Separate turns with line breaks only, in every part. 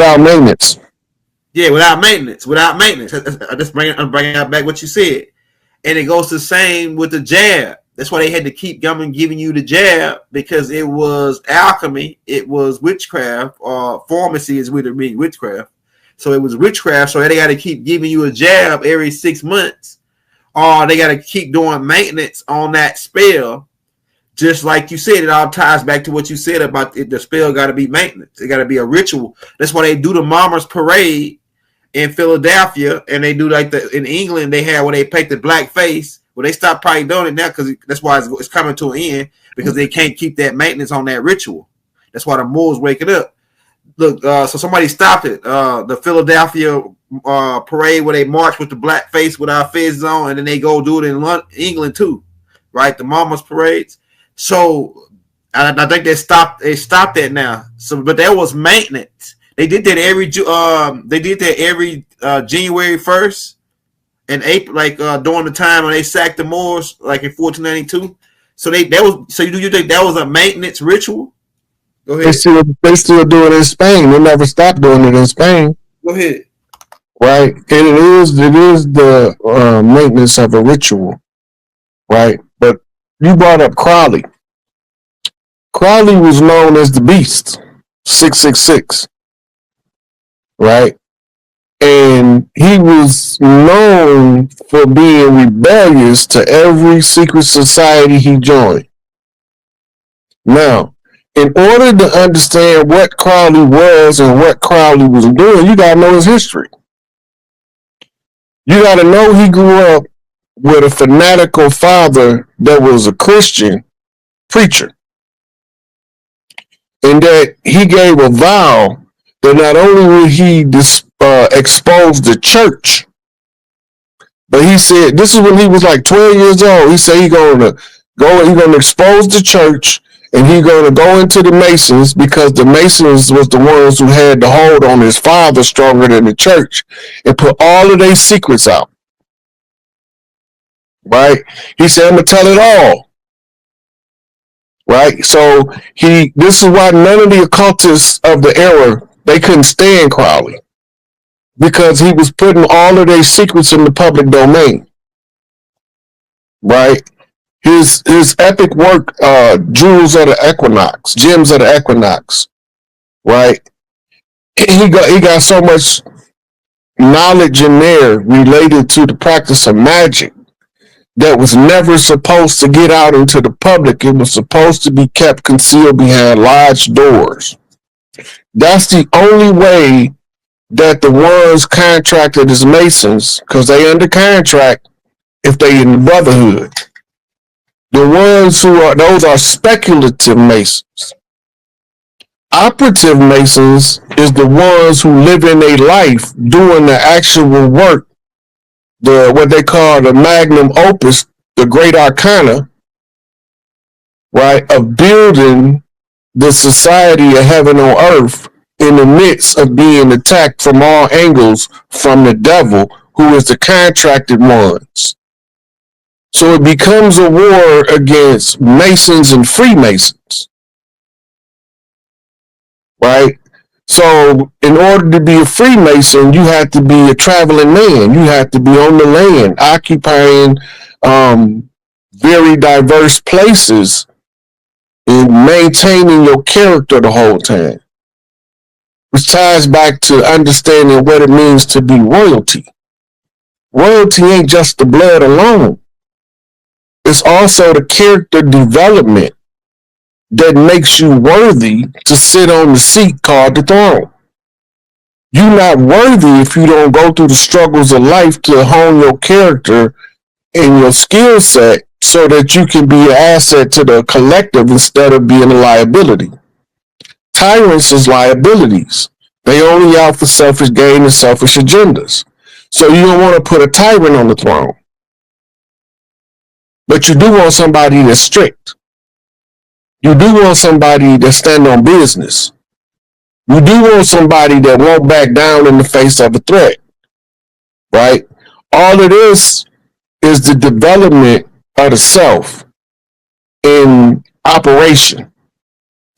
Without maintenance.
Yeah, without maintenance. Without maintenance. I'm bringing out back what you said. And it goes the same with the jab. That's why they had to keep giving you the jab, because it was alchemy, it was witchcraft, or pharmacy is what it means, witchcraft. So it was witchcraft, so they got to keep giving you a jab every 6 months, or they got to keep doing maintenance on that spell. Just like you said, it all ties back to what you said about it, the spell got to be maintenance. It got to be a ritual. That's why they do the Mama's Parade in Philadelphia, and they do like in England, they have where they paint the black face. Well, they stopped probably doing it now because that's why it's coming to an end, because they can't keep that maintenance on that ritual. That's why the Moors waking up. Look, so somebody stopped it. The Philadelphia parade where they march with the black face with our faces on, and then they go do it in England too, right? The Mama's parades. So I think they stopped that now. So, but that was maintenance. They did that every January 1st. In April, like during the time when they sacked the Moors, like in 1492. So you think that was a maintenance ritual? Go ahead.
They still do it in Spain. They never stopped doing it in Spain.
Go ahead.
Right, and it is the maintenance of a ritual, right? But you brought up Crowley. Crowley was known as the Beast, 666, right? And he was known for being rebellious to every secret society he joined. Now, in order to understand what Crowley was and what Crowley was doing, you got to know his history. You got to know he grew up with a fanatical father that was a Christian preacher. And that he gave a vow that not only would he expose the church, but he said, this is when he was like 12 years old. He said he's going to expose the church, and he's going to go into the Masons, because the Masons was the ones who had the hold on his father stronger than the church, and put all of their secrets out. Right? He said, I'm going to tell it all. Right? So this is why none of the occultists of the era, they couldn't stand Crowley, because he was putting all of their secrets in the public domain. Right? His epic work, Gems of the Equinox, right? He got so much knowledge in there related to the practice of magic that was never supposed to get out into the public. It was supposed to be kept concealed behind lodged doors. That's the only way that the ones contracted as Masons, because they under contract if they in the Brotherhood. The ones those are speculative Masons. Operative Masons is the ones who live in their life doing the actual work, what they call the magnum opus, the great arcana, right, of building the society of heaven on earth in the midst of being attacked from all angles from the devil, who is the contracted ones. So it becomes a war against Masons and Freemasons, right? So in order to be a Freemason, you have to be a traveling man. You have to be on the land, occupying very diverse places and maintaining your character the whole time, which ties back to understanding what it means to be royalty. Royalty ain't just the blood alone. It's also the character development that makes you worthy to sit on the seat called the throne. You're not worthy if you don't go through the struggles of life to hone your character and your skill set so that you can be an asset to the collective instead of being a liability. Tyrants is liabilities. They only out for selfish gain and selfish agendas. So you don't want to put a tyrant on the throne. But you do want somebody that's strict. You do want somebody that stand on business. You do want somebody that won't back down in the face of a threat. Right? All of this is the development of the self in operation.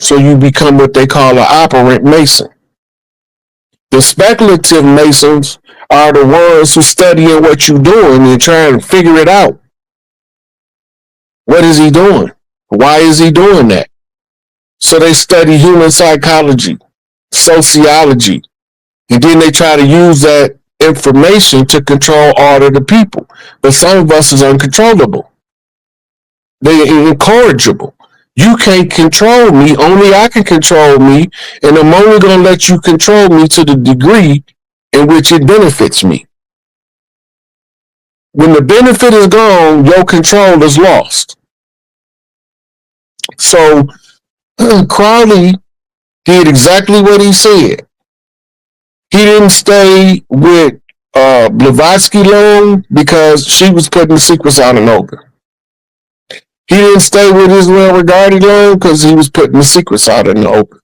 So you become what they call an operant Mason. The speculative Masons are the ones who studying what you're doing and trying to figure it out. What is he doing? Why is he doing that? So they study human psychology, sociology, and then they try to use that information to control all of the people. But some of us is uncontrollable. They're incorrigible. You can't control me. Only I can control me. And I'm only going to let you control me to the degree in which it benefits me. When the benefit is gone, your control is lost. So Crowley did exactly what he said. He didn't stay with Blavatsky long because she was putting the secrets out in open. He didn't stay with Israel Regardie long because he was putting the secrets out in the open.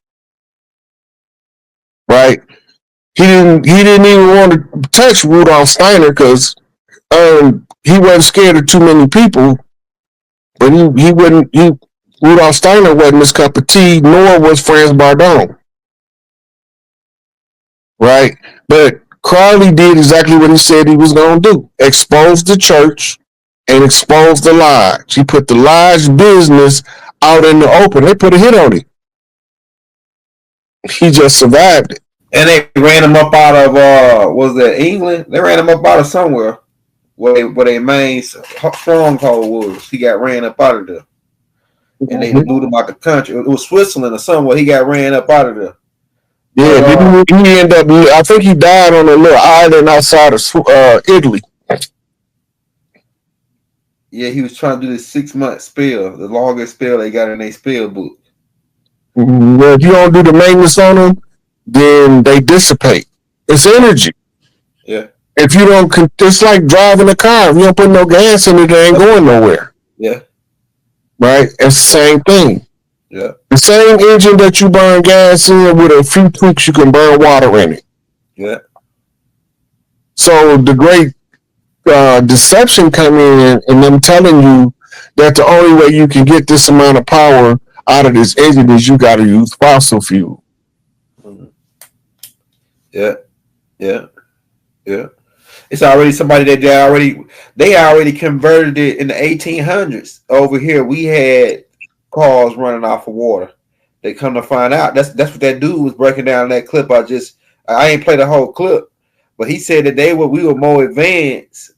Right? He didn't even want to touch Rudolf Steiner because he wasn't scared of too many people. But Rudolf Steiner wasn't his cup of tea, nor was Franz Bardon. Right? But Crowley did exactly what he said he was going to do. Expose the church and expose the lodge. He put the lodge business out in the open. They put a hit on him. He just survived it.
And they ran him up out of, was that England? They ran him up out of somewhere where their main stronghold was. He got ran up out of there. And they moved him out the country. It was Switzerland or somewhere. He got ran up out of there.
Yeah, he ended up, I think he died on a little island outside of Italy.
Yeah, he was trying to do this 6-month spell, the longest spell they got in their spell book.
Well, if you don't do the maintenance on them, then they dissipate. It's energy.
Yeah.
If you don't, it's like driving a car. If you don't put no gas in it, it ain't going nowhere.
Yeah.
Right? It's the same thing.
Yeah.
The same engine that you burn gas in, with a few tweaks, you can burn water in it.
Yeah.
So the great deception come in and them telling you that the only way you can get this amount of power out of this engine is you got to use fossil fuel.
Yeah. Yeah. Yeah. It's already somebody that they already converted it in the 1800s. Over here, we had cars running off of water. They come to find out that's what that dude was breaking down that clip. I ain't played the whole clip, but he said that we were more advanced.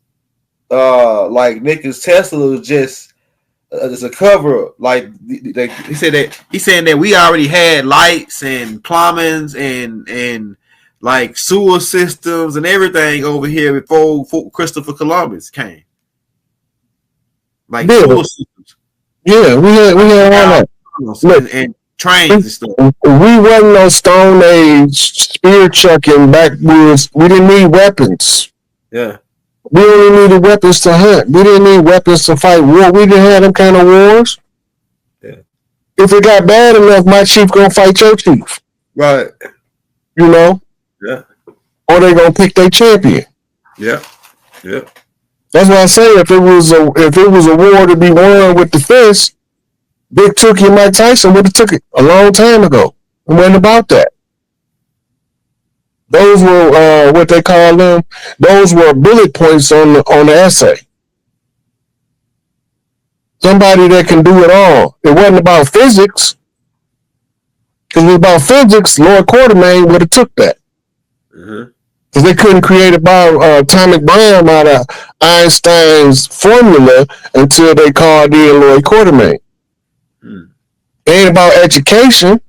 Like Nikola Tesla was just a cover up. Like he said he's saying that we already had lights and plumbings and like sewer systems and everything over here before Christopher Columbus came. Like sewer systems.
Yeah, we had all that.
And trains and stuff.
We wasn't no Stone Age spear chucking backwoods. We didn't need weapons.
Yeah.
We only needed weapons to hunt. We didn't need weapons to fight war. We didn't have them kind of wars.
Yeah.
If it got bad enough, my chief gonna fight your chief.
Right.
You know?
Yeah.
Or they gonna pick their champion.
Yeah. Yeah.
That's why I say if it was a war to be won with the fist, Big Tookie and Mike Tyson would have took it a long time ago. It wasn't about that. Those were what they call them. Those were bullet points on the essay. Somebody that can do it all. It wasn't about physics. Because it was about physics, Lord Quartermain would have took that. Because they couldn't create atomic bomb out of Einstein's formula until they called in Lloyd Quartermain. It ain't about education,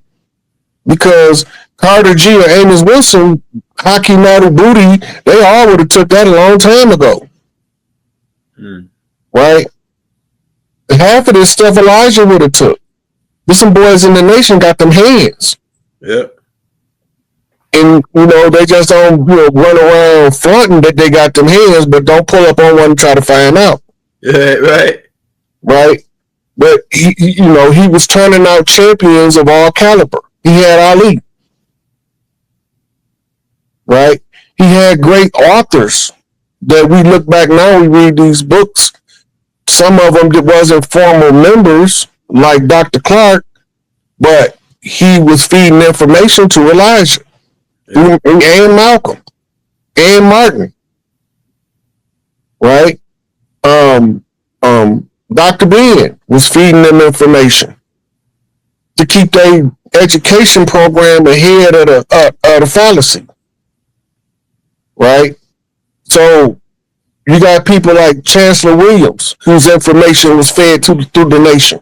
because Carter G or Amos Wilson, Hockey Model Booty, they all would have took that a long time ago. Right? Half of this stuff Elijah would have took. There's some boys in the nation got them hands.
Yeah.
And, they just don't run around fronting that they got them hands, but don't pull up on one and try to find out.
Yeah, right.
Right? But, he was turning out champions of all caliber. He had Ali. Right? He had great authors that we look back now, we read these books. Some of them that wasn't formal members, like Dr. Clark, but he was feeding information to Elijah. and Malcolm and Martin, right? Dr. Ben was feeding them information to keep their education program ahead of the fallacy, right? So you got people like Chancellor Williams, whose information was fed through the nation,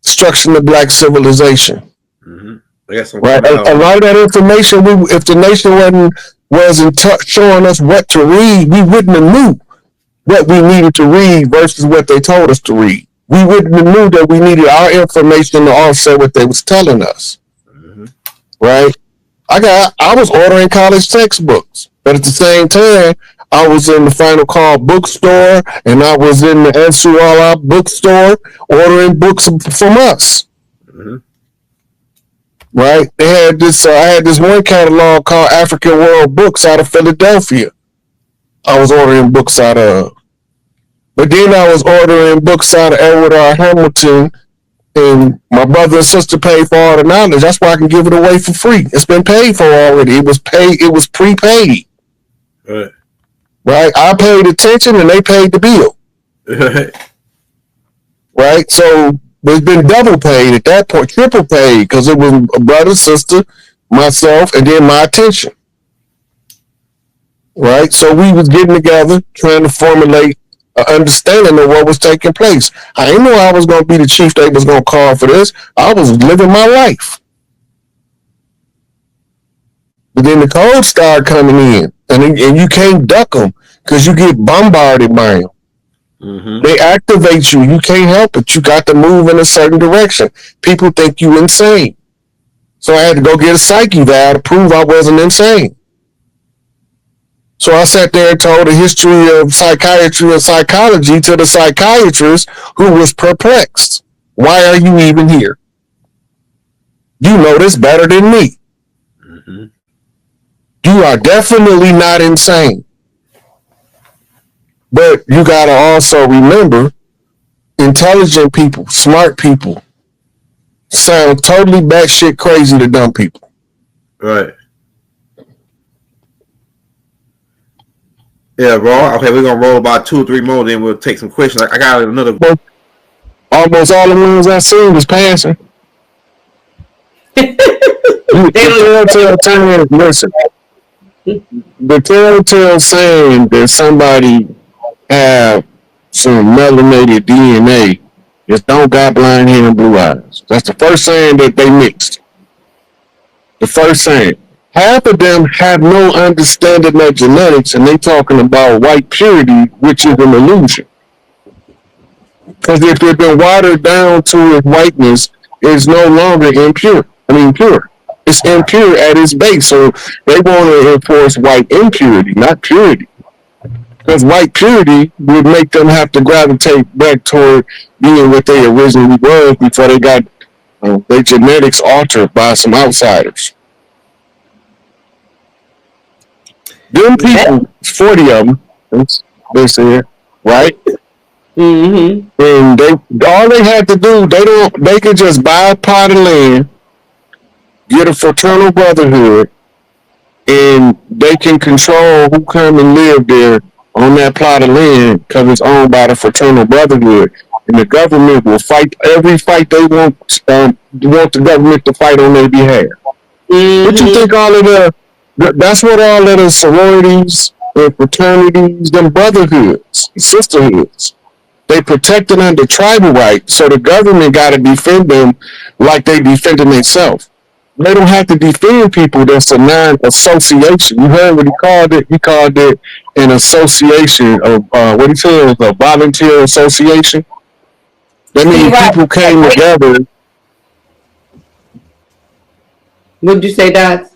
destruction of black civilization.
Mm-hmm.
Right, a lot of that information, if the nation wasn't showing us what to read, we wouldn't have knew what we needed to read versus what they told us to read. We wouldn't have knew that we needed our information to offset what they was telling us. Mm-hmm. Right? I was ordering college textbooks, but at the same time, I was in the Final Call bookstore and I was in the Ansuala bookstore ordering books from us. Mm-hmm. Right? They had this. I had this one catalog called African World Books out of Philadelphia. I was ordering books out of, but then I was ordering books out of Edward R. Hamilton, and my brother and sister paid for all the knowledge. That's why I can give it away for free. It's been paid for already. It was paid. It was prepaid. Right? I paid attention, and they paid the bill. Right? So it's been double paid at that point, triple paid, because it was a brother, sister, myself, and then my attention. Right? So we was getting together, trying to formulate an understanding of what was taking place. I didn't know I was going to be the chief they was going to call for this. I was living my life. But then the codes start coming in, and you can't duck them because you get bombarded by them. Mm-hmm. They activate you. You can't help it. You got to move in a certain direction. People think you insane. So I had to go get a psyche valve to prove I wasn't insane. So I sat there and told the history of psychiatry and psychology to the psychiatrist, who was perplexed. Why are you even here? You know this better than me. Mm-hmm. You are definitely not insane. But you got to also remember, intelligent people, smart people, sound totally batshit crazy to dumb people.
Right. Yeah, bro. Okay, we're going to roll about 2 or 3 more, then we'll take some questions. I got another.
Almost all the ones I seen was passing. The telltale saying that somebody have some melanated DNA just don't got blind hair and blue eyes. That's the first saying that they mixed. The first saying. Half of them have no understanding of genetics, and they talking about white purity, which is an illusion. Because if they've been watered down to its whiteness, it's no longer pure. It's impure at its base. So they want to enforce white impurity, not purity. Because white purity would make them have to gravitate back toward being what they originally were before they got their genetics altered by some outsiders. Them people, 40 of them, they said, right? Mm-hmm. And all they had to do, they could just buy a plot of land, get a fraternal brotherhood, and they can control who come and live there on that plot of land because it's owned by the fraternal brotherhood. And the government will fight every fight they want the government to fight on their behalf. Mm-hmm. What you think all of that's what all of the sororities, the fraternities, them brotherhoods, sisterhoods, they protected under tribal rights, so the government got to defend them like they defending themselves. They don't have to defend people that's a non-association. You heard what he called it? He called it an association of, what he said was a volunteer association. That means people came together.
What did you say, Dad?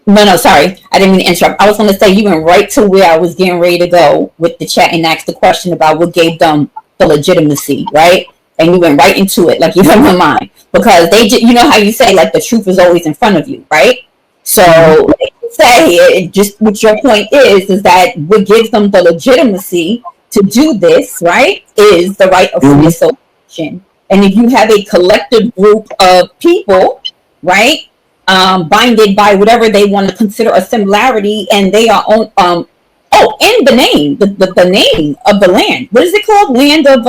No, sorry. I didn't mean to interrupt. I was going to say you went right to where I was getting ready to go with the chat and asked the question about what gave them the legitimacy, right? And you went right into it, like you read my mind. Because you know how you say, like, the truth is always in front of you, right? So, say, just what your point is that what gives them the legitimacy to do this, right, is the right of free association. And if you have a collective group of people, right, binded by whatever they want to consider a similarity, and they are on. And the name, the name of the land. What is it called? Land of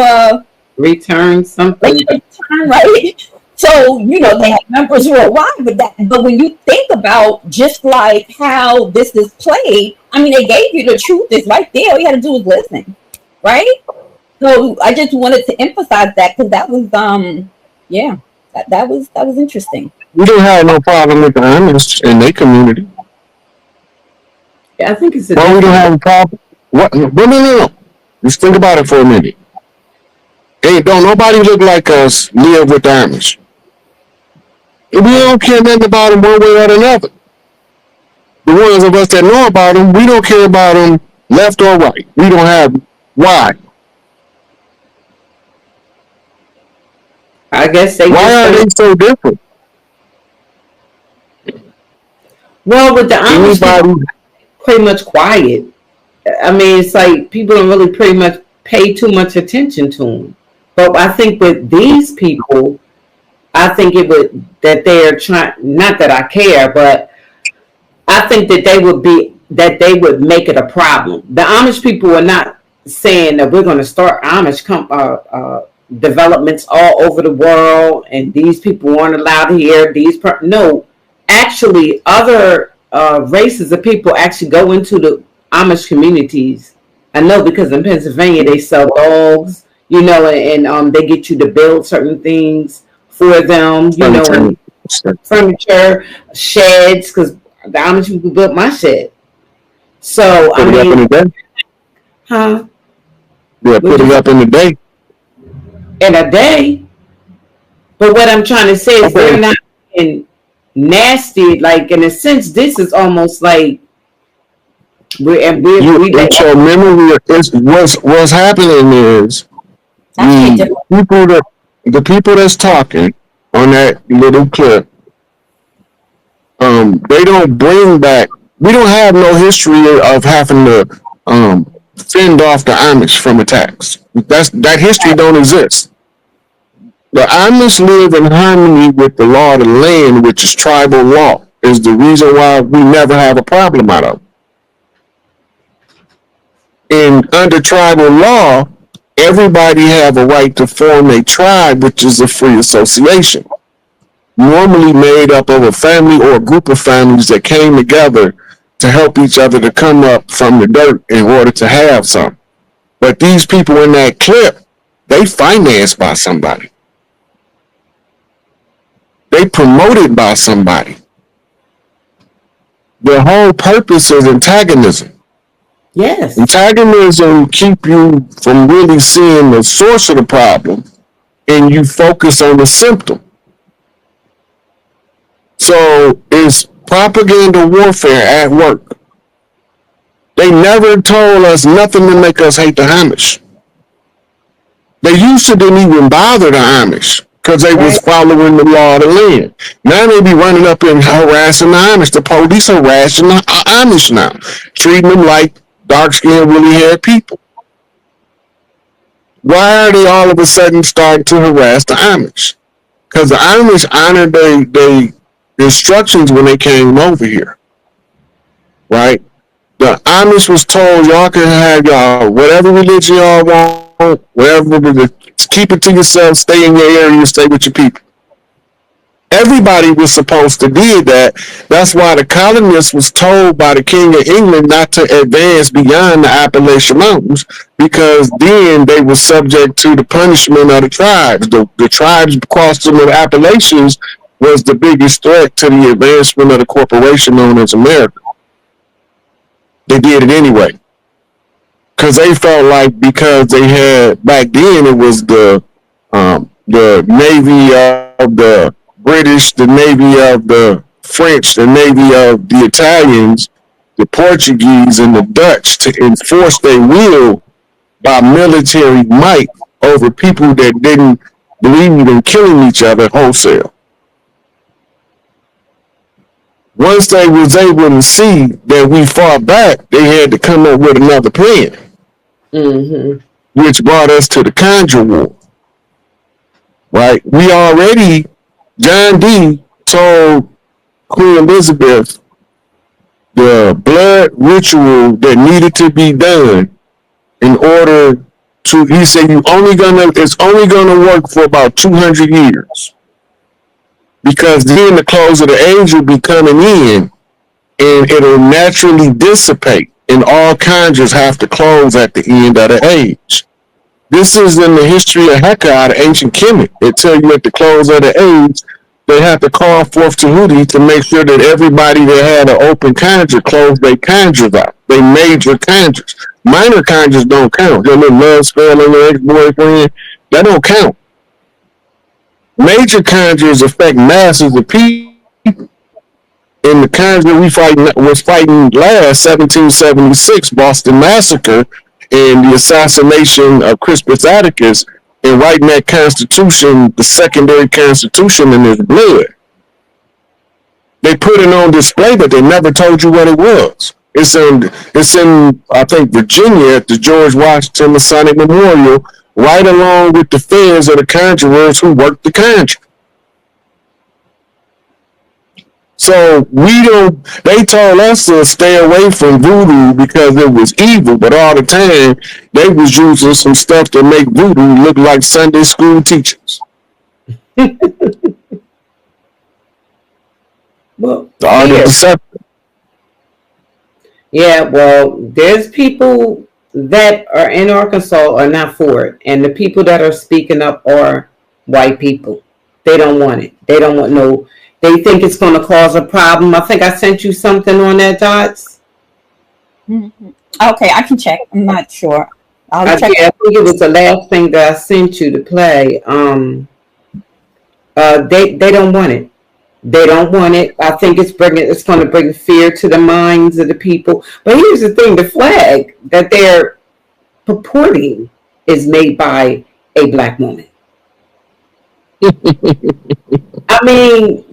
return something.
Return, right? So, they have members worldwide with that. But when you think about just like how this is played, I mean, they gave you the truth. It's right there. All you had to do was listen, right? So I just wanted to emphasize that because that was, that was interesting.
We don't have no problem with the Amish in their community.
Yeah, I think it's a.
Well, we don't have a problem. What? No. Just think about it for a minute. Hey, don't nobody look like us live with the Amish. We don't care nothing about them one way or another. The ones of us that know about them, we don't care about them left or right. We don't have why.
I guess they.
Why are they so different?
Well, with the Amish, pretty much quiet. I mean, it's like people don't really pretty much pay too much attention to them. But I think with these people, I think it would that they're trying. Not that I care, but I think that they would make it a problem. The Amish people are not saying that we're going to start Amish developments all over the world, and these people aren't allowed here. No, actually, other races of people actually go into the Amish communities. I know because in Pennsylvania they sell dogs, and they get you to build certain things for them, and furniture, sheds, because the Amish people built my shed. So
put it up in the day.
Huh?
Yeah, put it up in the day.
In a day. But what I'm trying to say is they're not nasty. Like in a sense, this is almost like
it's your memory. What's happening is the people that's talking on that little clip, they don't bring back. We don't have no history of having to fend off the Amish from attacks. That history don't exist. The Amish live in harmony with the law of the land, which is tribal law. Is the reason why we never have a problem out of it. And under tribal law, everybody have a right to form a tribe, which is a free association, normally made up of a family or a group of families that came together to help each other to come up from the dirt in order to have some. But these people in that clip, they financed by somebody. They promoted by somebody. The whole purpose is antagonism.
Yes.
Antagonism keep you from really seeing the source of the problem, and you focus on the symptom. So it's propaganda warfare at work. They never told us nothing to make us hate the Amish. They used to didn't even bother the Amish because they was following the law of the land. Now they be running up and harassing the Amish. The police harassing the Amish now, treating them like dark-skinned, woolly-haired people. Why are they all of a sudden starting to harass the Amish? Because the Amish honored their instructions when they came over here, right? The Amish was told y'all can have y'all whatever religion y'all want, whatever, keep it to yourself, stay in your area, stay with your people. Everybody was supposed to do that. That's why the colonists was told by the King of England not to advance beyond the Appalachian Mountains, because then they were subject to the punishment of the tribes. The tribes crossing the Appalachians was the biggest threat to the advancement of the corporation known as America. They did it anyway. Because they felt like because they had, back then it was the Navy of the British, the Navy of the French, the Navy of the Italians, the Portuguese, and the Dutch to enforce their will by military might over people that didn't believe in killing each other wholesale. Once they was able to see that we fought back, they had to come up with another plan, which brought us to the Conjure War. Right? We already, John D. told Queen Elizabeth the blood ritual that needed to be done in order to, he said, it's only gonna work for about 200 years. Because then the clothes of the age will be coming in and it'll naturally dissipate. And all conjurers have to close at the end of the age. This is in the history of Heka out of ancient Kemet. It tells you at the close of the age, they have to call forth Tahuti to make sure that everybody that had an open conjure closed their conjures out. They major conjures. Minor conjures don't count. Your little love spell on your ex-boyfriend, that don't count. Major conjures affect masses of people. In the conjure was fighting last, 1776, Boston Massacre, and the assassination of Crispus Attucks, and writing that constitution, the secondary constitution, in his blood. They put it on display, but they never told you what it was. It's in I think, Virginia at the George Washington Masonic Memorial, right along with the feds of the conjurers who worked the conjure. So they told us to stay away from voodoo because it was evil, but all the time they was using some stuff to make voodoo look like Sunday school teachers.
Well,
the art of deception.
Yeah, well, there's people that are in Arkansas are not for it, and the people that are speaking up are white people. They don't want it. They don't want no. They think it's going to cause a problem. I think I sent you something on that, Dots.
Mm-hmm. Okay, I can check. I'm not sure. I'll check.
I think it was the last thing that I sent you to play. They don't want it. They don't want it. I think it's going to bring fear to the minds of the people. But here's the thing: the flag that they're purporting is made by a black woman. I mean,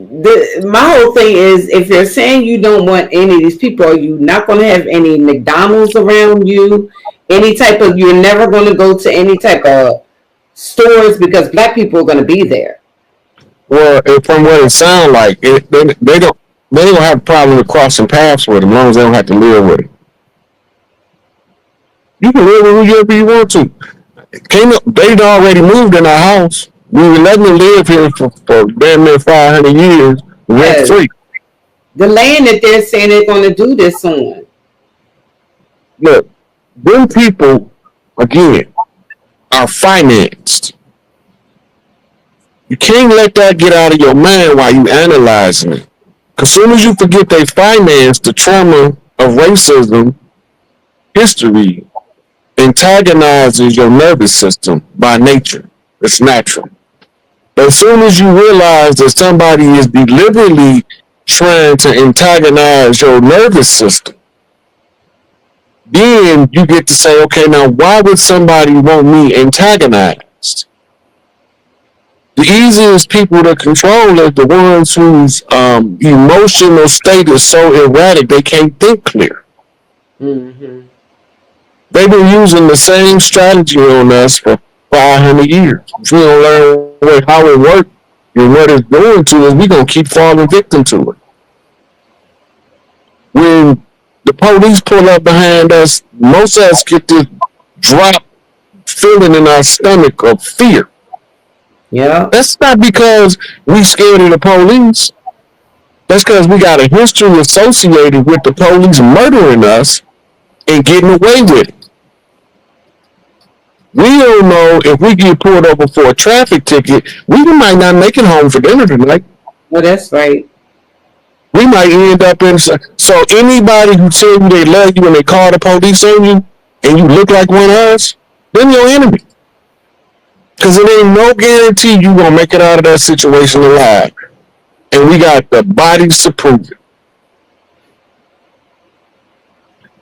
my whole thing is, if you're saying you don't want any of these people, are you not going to have any McDonald's around you? You're never going to go to any type of stores because black people are going to be there.
Well, from what it sounds like, they don't have a problem with crossing paths with them as long as they don't have to live with it. You can live with whoever you want to. They'd already moved in our house. We were letting them live here for damn near 500 years, rent free.
The land that they're saying they're going to do this on.
Look, them people, again, are financed. You can't let that get out of your mind while you analyzing it. Because as soon as you forget they financed, the trauma of racism, history, antagonizes your nervous system by nature. It's natural. But as soon as you realize that somebody is deliberately trying to antagonize your nervous system, then you get to say, okay, now why would somebody want me antagonized? The easiest people to control are the ones whose emotional state is so erratic they can't think clear.
Mm-hmm.
They've been using the same strategy on us for 500 years. If we don't learn how it works and what it's doing to us, we're going to keep falling victim to it. When the police pull up behind us, most of us get this drop feeling in our stomach of fear.
Yeah.
That's not because we scared of the police. That's because we got a history associated with the police murdering us and getting away with it. We don't know if we get pulled over for a traffic ticket, we might not make it home for dinner tonight.
Well, that's right.
We might end up in... So anybody who tells you they love you and they call the police on you and you look like one of us, they're your enemy. Because there ain't no guarantee you going to make it out of that situation alive. And we got the bodies to prove it.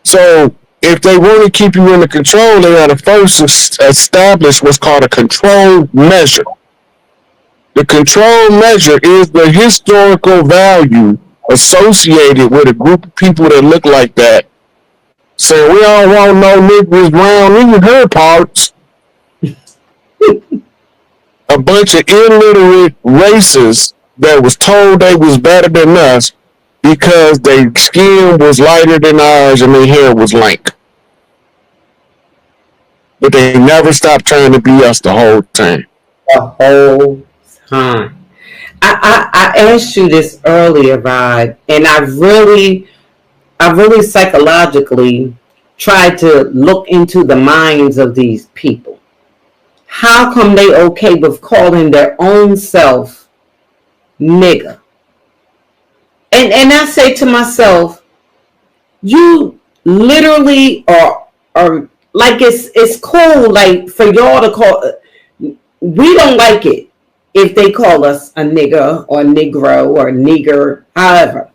So if they want to keep you under control, they got to first establish what's called a control measure. The control measure is the historical value associated with a group of people that look like that. Saying, we don't want no niggas round in her parts. A bunch of illiterate racists that was told they was better than us because their skin was lighter than ours and their hair was lank. But they never stopped trying to be us the whole time.
The whole time. I asked you this earlier, Rod, and I really psychologically tried to look into the minds of these people. How come they okay with calling their own self nigger? And I say to myself, you literally are like it's cool like for y'all to call. We don't like it if they call us a nigger or negro or nigger, however.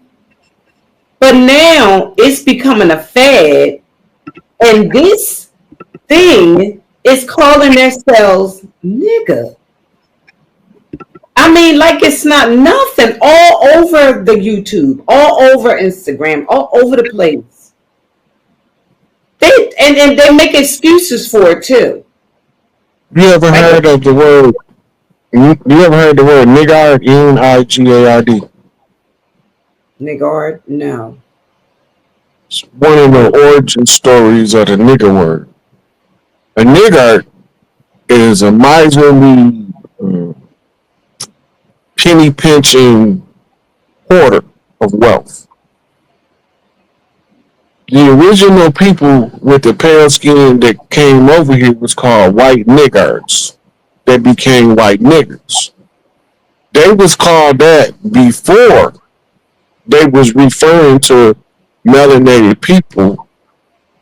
But now it's becoming a fad, and this thing is calling themselves nigger. I mean, like it's not nothing. All over the YouTube, all over Instagram, all over the place. And they make excuses for it too.
You ever heard of the word? You ever heard the word niggard? Nigard.
Nigard? No.
It's one of the origin stories of the nigger word. A niggard is a miserly, penny pinching hoarder of wealth. The original people with the pale skin that came over here was called white niggards. That became white niggers. They was called that before they was referring to melanated people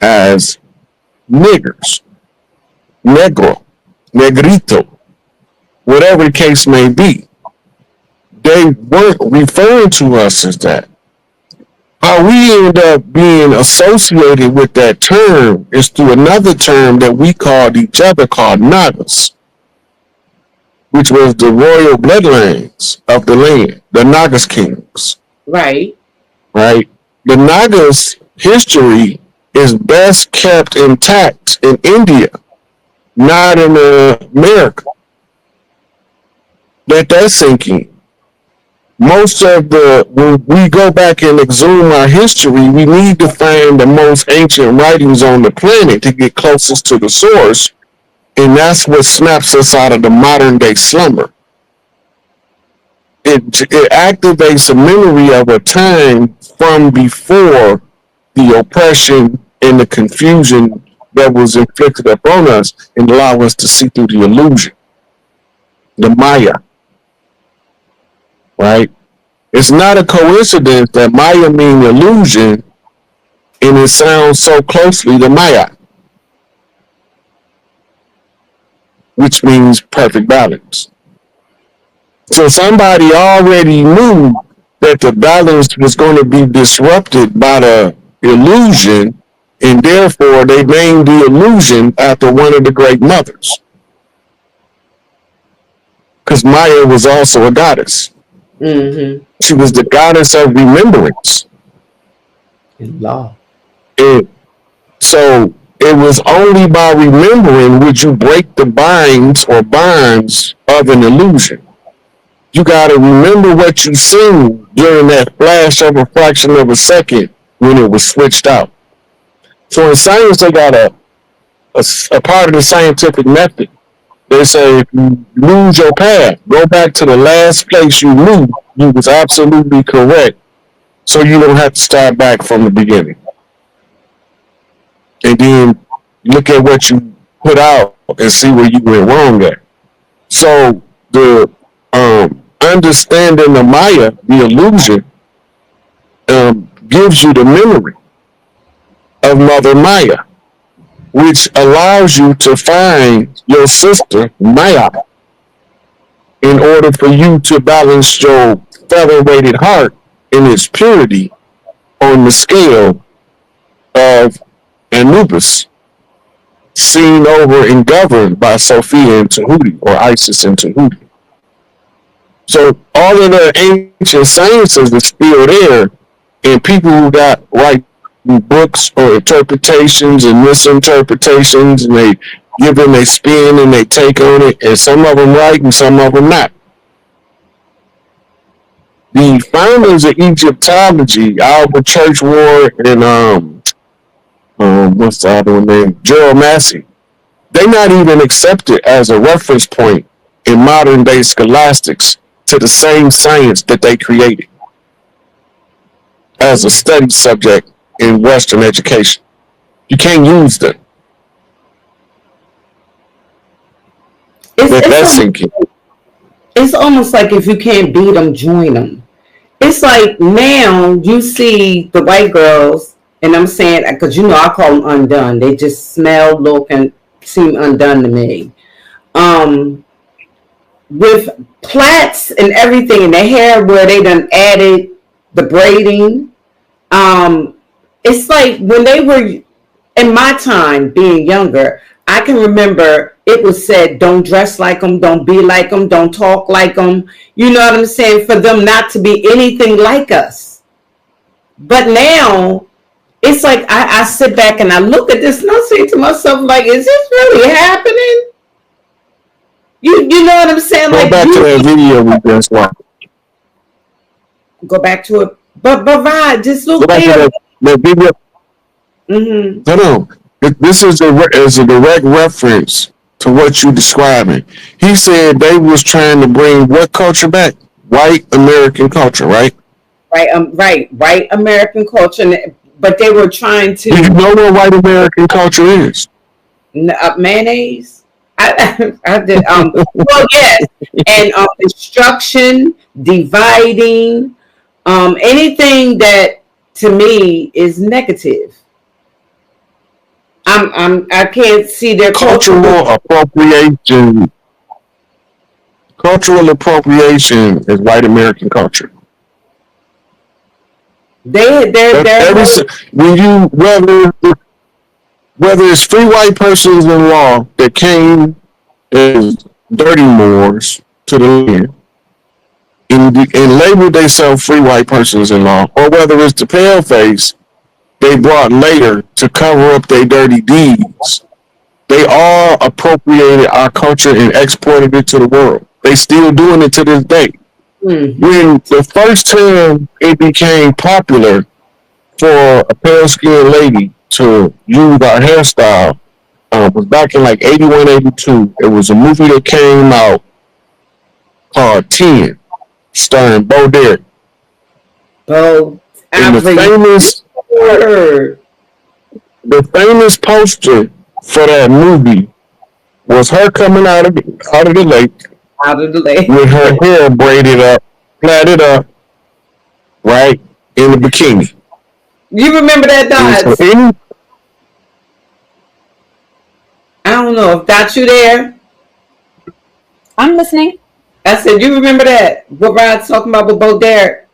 as niggers, negro, negrito, whatever the case may be. They weren't referring to us as that. How we end up being associated with that term is through another term that we called each other called Nagas, which was the royal bloodlines of the land, the Nagas kings.
Right.
Right? The Nagas history is best kept intact in India, not in America. Let that sink in. Most of when we go back and exhume our history, we need to find the most ancient writings on the planet to get closest to the source. And that's what snaps us out of the modern day slumber. It activates a memory of a time from before the oppression and the confusion that was inflicted upon us and allow us to see through the illusion, the Maya. Right? It's not a coincidence that Maya means illusion and it sounds so closely to Maya, which means perfect balance. So somebody already knew that the balance was going to be disrupted by the illusion, and therefore they named the illusion after one of the great mothers. Because Maya was also a goddess.
Mm-hmm.
She was the goddess of remembrance.
Law.
So it was only by remembering would you break the binds or bonds of an illusion. You got to remember what you seen during that flash of a fraction of a second when it was switched out. So in science, they got a part of the scientific method. They say if you lose your path, go back to the last place you knew you was absolutely correct, so you don't have to start back from the beginning. And then look at what you put out and see where you went wrong at. So the understanding of Maya, the illusion, gives you the memory of Mother Maya, which allows you to find your sister Maya in order for you to balance your feather-weighted heart in its purity on the scale of Anubis, seen over and governed by Sophia and Tahuti, or Isis and Tahuti. So all of the ancient sciences are still there, and people who got right books or interpretations and misinterpretations, and they give them a spin and they take on it, and some of them right and some of them not. The founders of Egyptology, Albert Churchward and what's the other one name? Gerald Massey. They not even accepted as a reference point in modern day scholastics to the same science that they created as a study subject in Western education. You can't use them.
It's almost like if you can't beat them, join them. It's like now you see the white girls, and I'm saying, because I call them undone. They just smell, look, and seem undone to me. With plaits and everything in their hair where they done added the braiding. It's like when they were, in my time being younger, I can remember it was said, don't dress like them, don't be like them, don't talk like them. You know what I'm saying? For them not to be anything like us. But now, it's like I sit back and I look at this and I say to myself, like, is this really happening? You know what I'm saying?
Go back to that video we just watched.
Go back to it. But Rod, just look there.
That video.
Mm-hmm.
No. This is a direct reference to what you're describing. He said they was trying to bring what culture back? White American culture, right?
Right. White American culture, but they were trying to.
Do you know what white American culture is?
Mayonnaise. I did. Well, yes, and instruction, dividing, anything that to me is negative. I can't see their
cultural appropriation. Cultural appropriation is white American culture.
When
you whether it's free white persons in law that came as dirty Moors to the land and labeled themselves free white persons in law, or whether it's the pale face they brought later to cover up their dirty deeds, they all appropriated our culture and exported it to the world. They still doing it to this day. Mm-hmm. When the first time it became popular for a pale-skinned lady to use our hairstyle was back in like 81, 82. It was a movie that came out called 10, starring Bo Derek. And the famous poster for that movie was her coming out of the lake with her hair braided up, plaited up, right, in a bikini.
You remember that, Dot? I don't know if Dot, you there?
I'm listening.
I said, you remember that? What Rod's talking about with Bo Derek?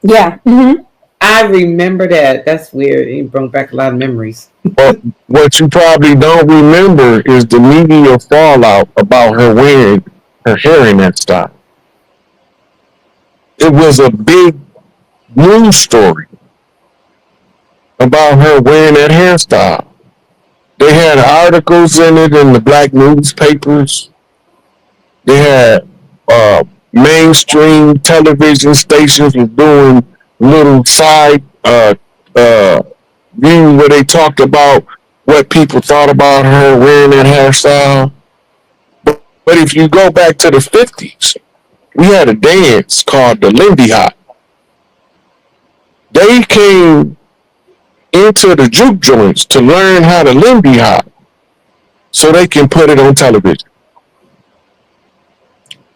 Yeah. Mm-hmm.
I remember that. That's weird. It brought back a lot of memories.
But what you probably don't remember is the media fallout about her wearing her hair in that style. It was a big news story about her wearing that hairstyle. They had articles in it in the black newspapers. They had mainstream television stations was doing little side view where they talked about what people thought about her wearing that hairstyle. But if you go back to the 50s, we had a dance called the Lindy Hop. They came into the juke joints to learn how to Lindy Hop so they can put it on television.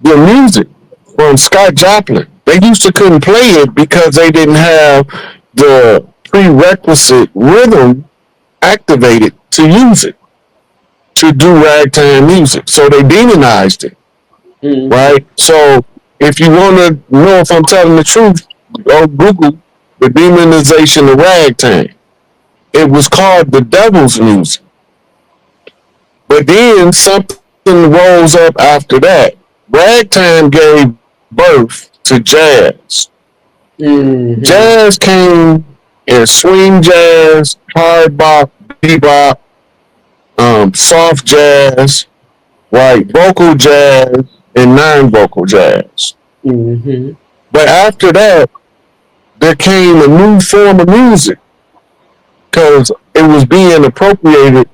The music from Scott Joplin, they used to couldn't play it because they didn't have the prerequisite rhythm activated to use it to do ragtime music. So they demonized it, right? So if you want to know if I'm telling the truth, go Google the demonization of ragtime. It was called the devil's music. But then something rolls up after that. Ragtime gave birth to jazz. Mm-hmm. Jazz came in swing jazz, hard bop, bebop, soft jazz, right, vocal jazz, and non-vocal jazz. Mm-hmm. But after that, there came a new form of music because it was being appropriated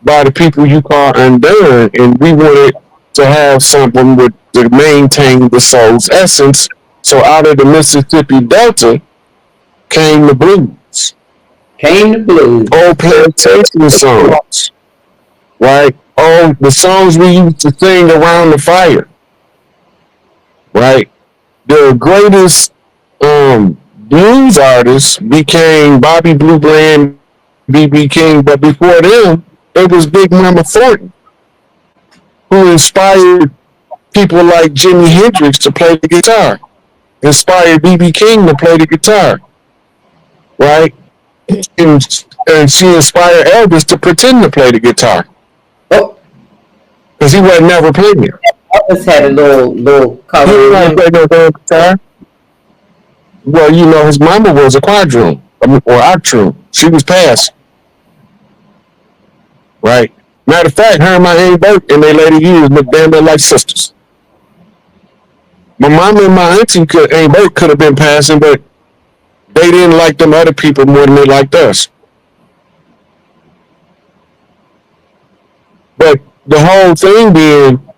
by the people you call undone, and we wanted to have something with to maintain the soul's essence. So out of the Mississippi Delta came the blues,
Came the blues.
old plantation songs, right? Oh, the songs we used to sing around the fire, right? The greatest blues artists became Bobby Blue Bland, B.B. King, but before them, it was Big Mama Thornton, who inspired people like Jimi Hendrix to play the guitar, inspired B.B. King to play the guitar, right? And she inspired Elvis to pretend to play the guitar
Oh,
because he wasn't never playing it.
Elvis had a little
He
cover.
didn't want to play no damn guitar. Well, you know, his mama was a quadroon or octroon. She was past, right? Matter of fact, her and my Aunt Bert in their later years looked damn near like sisters. My mama and my auntie Aunt Bert could have been passing, but they didn't like them other people more than they liked us. But the whole thing being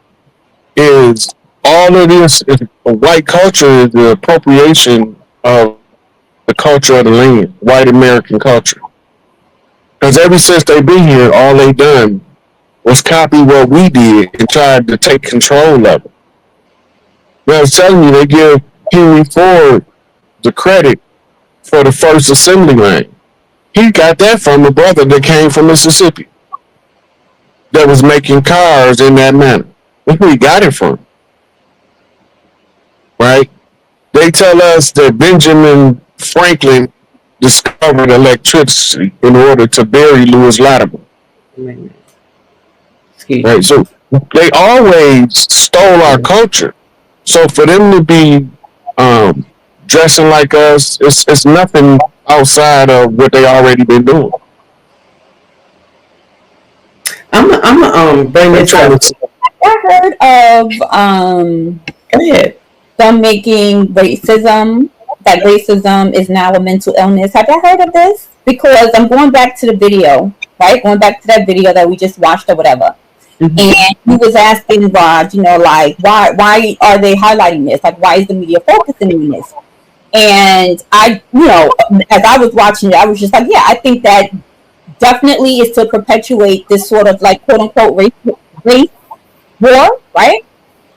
is all of this is white culture is the appropriation of the culture of the land, white American culture. Because ever since they been here, all they done was copy what we did and tried to take control of it. But I was telling you, they give Henry Ford the credit for the first assembly line. He got that from a brother that came from Mississippi that was making cars in that manner. That's where he got it from, right? They tell us that Benjamin Franklin discovered electricity in order to bury Lewis Latimer.
Excuse
Right,
me.
so they always stole our culture. So for them to be dressing like us, it's nothing outside of what they already been doing.
I'm bring
They're
this
trying
up.
to.
I heard of
Go ahead.
them making racism, that racism is now a mental illness. Have you heard of this? Because I'm going back to the video, right? Going back to that video that we just watched or whatever.
Mhm.
And he was asking Raj, you know, like, why are they highlighting this? Like, why is the media focusing on this? And I, you know, as I was watching it, I was just like, yeah, I think that definitely is to perpetuate this sort of like quote unquote race war, right?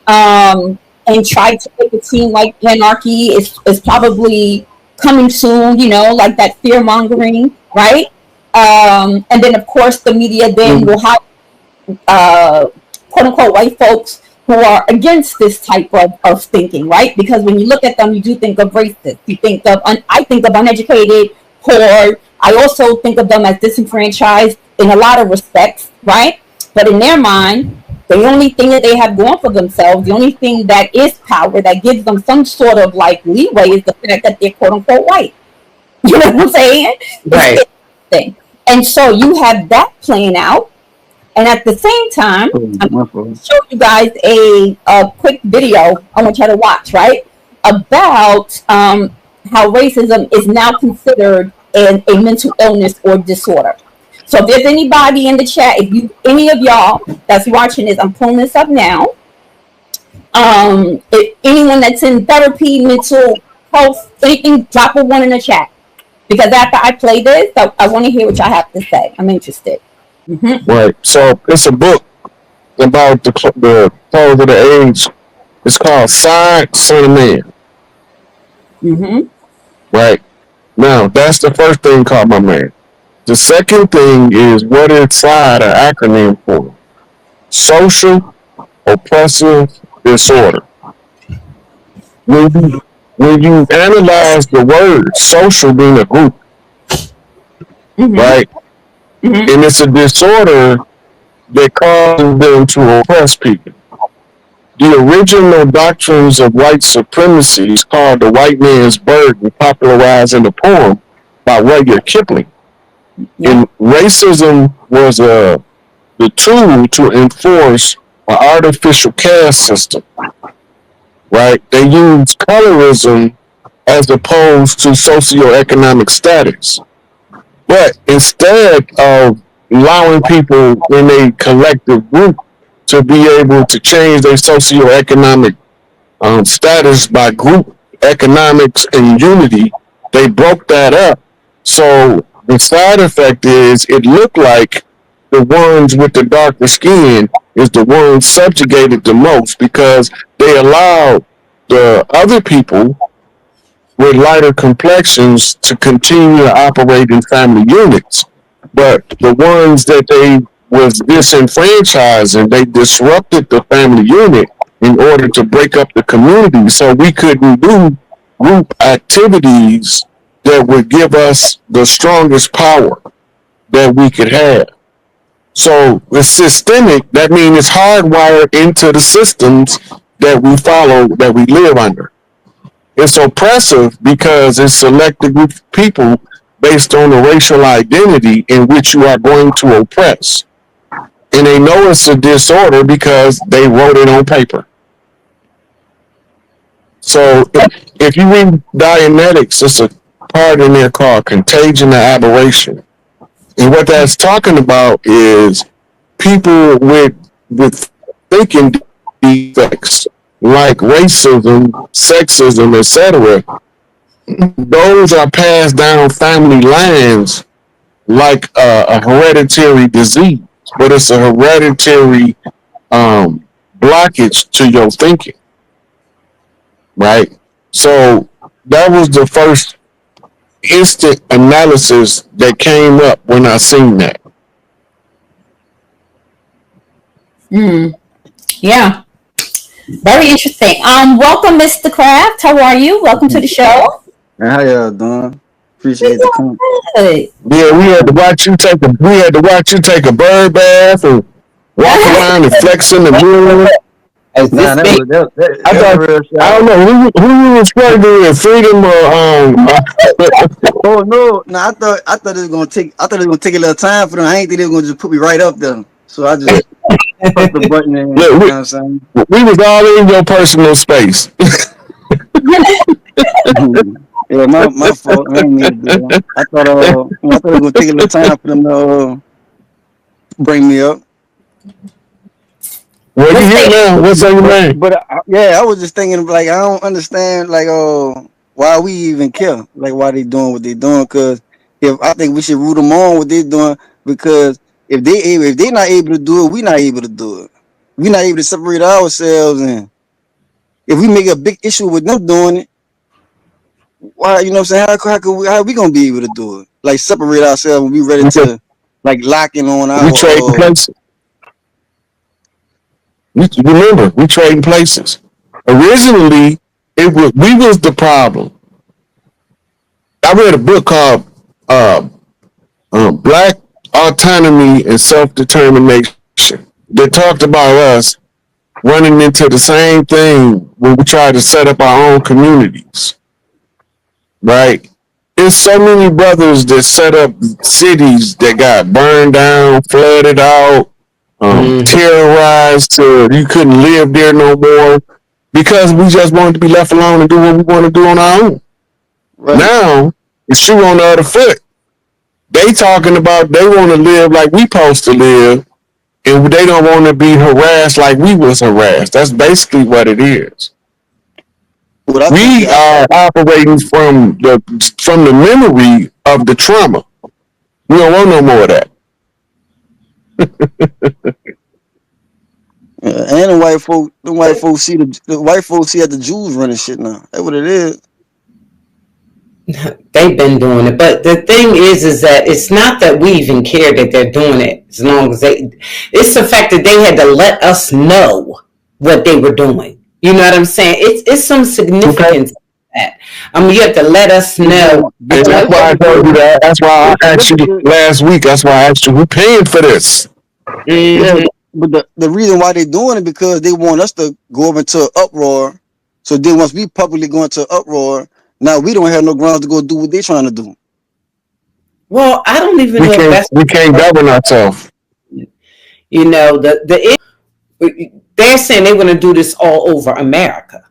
And try to make it seem like anarchy is probably coming soon, you know, like that fear mongering, right? And then of course the media then will have quote unquote white folks who are against this type of thinking, right? Because when you look at them, you do think of racist. You think of I think of uneducated, poor. I also think of them as disenfranchised in a lot of respects, right? But in their mind, the only thing that they have going for themselves, the only thing that is power that gives them some sort of like leeway is the fact that they're quote unquote white. You know what I'm saying?
Right.
It's thing. And so you have that playing out. And at the same time, I'm going to show you guys a quick video I want you to watch, right? About how racism is now considered a mental illness or disorder. So if there's anybody in the chat, any of y'all that's watching this, I'm pulling this up now. If anyone that's in therapy, mental health, anything, drop a one in the chat. Because after I play this, I want to hear what y'all have to say. I'm interested. Mm-hmm.
Right. So it's a book about the close of the age. It's called Side Son of Man.
Mm-hmm.
Right. Now that's the first thing called my man. The second thing is what is SIDE an acronym for? Social Oppressive Disorder. When you analyze the word social being a group, right?
Mm-hmm.
And it's a disorder that causes them to oppress people. The original doctrines of white supremacy is called the white man's burden, popularized in the poem by Rudyard Kipling.
Yeah.
And racism was the tool to enforce an artificial caste system right? They use colorism as opposed to socioeconomic status. But instead of allowing people in a collective group to be able to change their socioeconomic status by group economics and unity, they broke that up. So the side effect is it looked like the ones with the darker skin is the ones subjugated the most because they allowed the other people with lighter complexions to continue to operate in family units. But the ones that they was disenfranchising, they disrupted the family unit in order to break up the community. So we couldn't do group activities that would give us the strongest power that we could have. So it's systemic. That means it's hardwired into the systems that we follow, that we live under. It's oppressive because it selects a group of people based on the racial identity in which you are going to oppress. And they know it's a disorder because they wrote it on paper. So if you read Dianetics, it's a part in there called contagion or aberration. And what that's talking about is people with thinking defects like racism, sexism, etc. Those are passed down family lines like a hereditary disease, but it's a hereditary blockage to your thinking, right? So that was the first instant analysis that came up when I seen that.
Yeah. Very interesting. Welcome, Mr. Kraft. How are you? Welcome to the show.
Man, how y'all doing? Appreciate the comment.
Yeah, we had to watch you take a bird bath and walk around and flex in the mirror.
I don't know
who was struggling with freedom or
Oh no, I thought it was gonna take a little time for them. I ain't think they were gonna just put me right up there. So I just pressed the button and
look,
you know what I'm saying?
We was all in your personal space.
Yeah, my fault. I ain't mean to do that. I thought it was gonna take a little time for them to bring me up.
Well, you here now. What's on your mind?
But I was just thinking, like, I don't understand, like, why we even care, like, why they doing what they doing? Because I think we should root them on what they doing, because if they not able to do it, we not able to do it. We not able to separate ourselves, and if we make a big issue with them doing it, why? You know what I'm saying? How we gonna be able to do it? Like, separate ourselves when we ready to, like, lock in on our.
We trade places. Remember, we trading places. Originally, we was the problem. I read a book called Black Autonomy and Self-Determination that talked about us running into the same thing when we try to set up our own communities. Right? There's so many brothers that set up cities that got burned down, flooded out, terrorized to you couldn't live there no more because we just wanted to be left alone and do what we want to do on our own. Right. Now, the shoe on the other foot. They talking about they want to live like we supposed to live, and they don't want to be harassed like we was harassed. That's basically what it is. We are operating from the memory of the trauma. We don't want no more of that.
And the white folks see the Jews running shit now. That's what it is.
They've been doing it, but the thing is that it's not that we even care that they're doing it. As long as it's the fact that they had to let us know what they were doing. You know what I'm saying? It's some significance to that. I mean, you have to let us know.
That's why I told you that. That's why I asked you last week. That's why I asked you, who paying for this?
Yeah, but the reason why they're doing it because they want us to go over into an uproar. So then once we publicly go into an uproar, now we don't have no grounds to go do what they're trying to do.
Well, I don't even know if that's...
We can't govern ourselves.
You know, they're saying they want to do this all over America.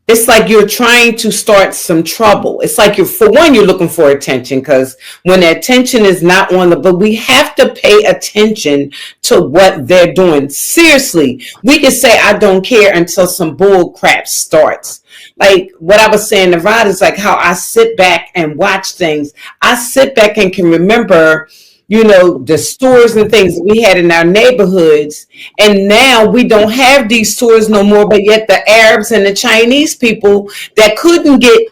it's like you're trying to start some trouble. It's like you're looking for attention, because when the attention is not on but we have to pay attention to what they're doing. Seriously, we can say I don't care until some bull crap starts. Like what I was saying to Rod is like how I sit back and watch things. I sit back and can remember, the stores and things that we had in our neighborhoods. And now we don't have these stores no more, but yet the Arabs and the Chinese people that couldn't get